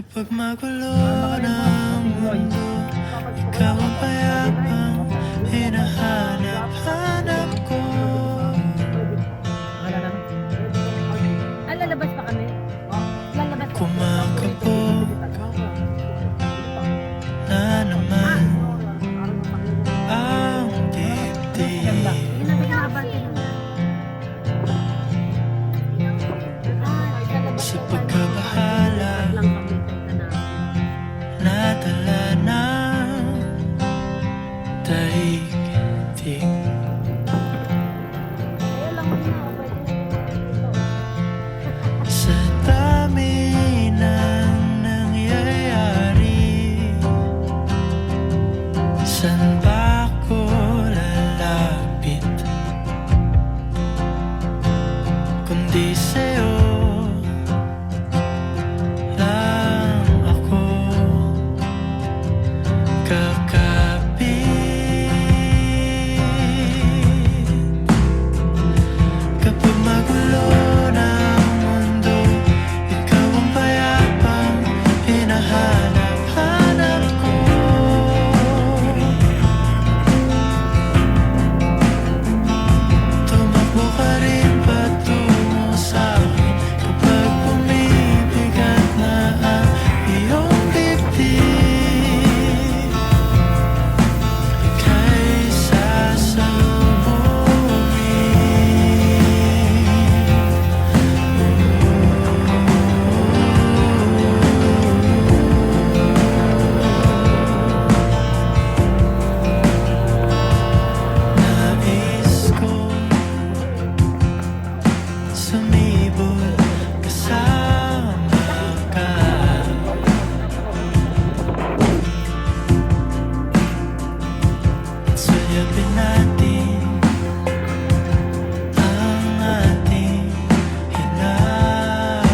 Kapag magulo ng mundo, ikaw ang payapang hinahanap-hanap ko. Lalabas pa kami? Lalabas pa. Kumakabog na naman ang dibdib. Yun ang pinakabantin niya. Sa pagkabahala Lang kami kay na. nadala ng daigdig. Ayaw lang muna ako. Sa dami ng nangyayari, saan ba ako lalapit? Kundi sa'yo lang ako kakapit. Kapag magulo ng mundo, ikaw ang payapang hinahanap-hanap ko. Tumakbo ka rin patungo sa'kin kapag bumibigat na ang iyong dibdib. Ika'y sasalubungin. Nais kong sumibol kasama ka. At suyapin natin ang ating hinaharap.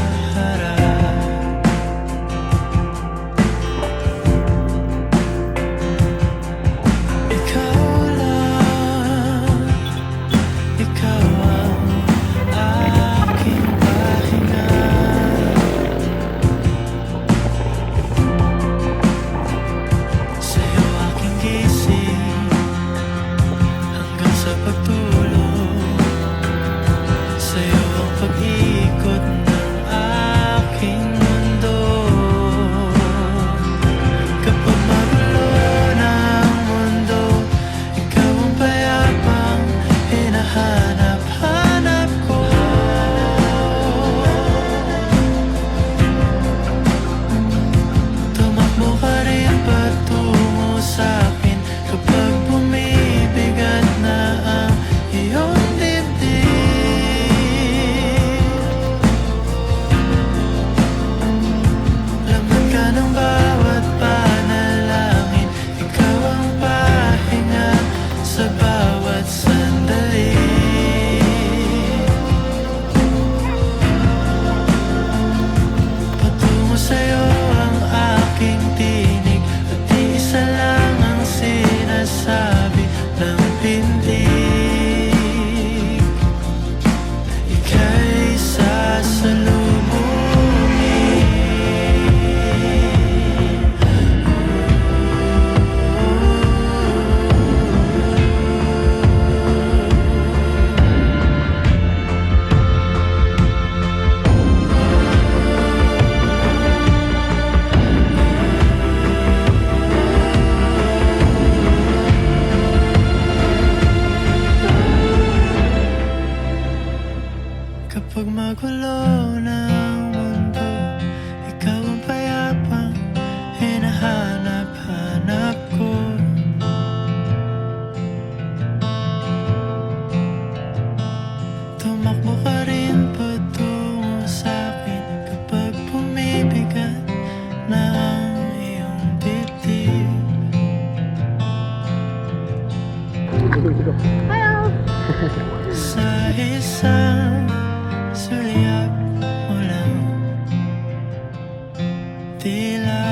Ikaw lang, ikaw ang aking pahinga. Sa'yo aking gising hanggang sa pagtulog. Sa'yo ang pag-ikot ng aking mundo. Kapag magulo ng mundo, ikaw ang payapang hinahanap-hanap ko. Tumakbo ka rin patungo sa'kin kapag bumibigat na ang iyong dibdib. Laman ka ng bawat panalangin, ikaw ang pahinga sa bawat sandali. Patungo sa'yo ang aking tinig, at isa lang ang sinasabi ng pindig. Ika'y sasalubungin. Kapag magulo ng mundo, ikaw ang payapang hinahanap-hanap ko. Tumakbo ka rin patungo sa'kin kapag bumibigat na ang iyong dibdib. Hello! Sa isang sulyap mo lang, tila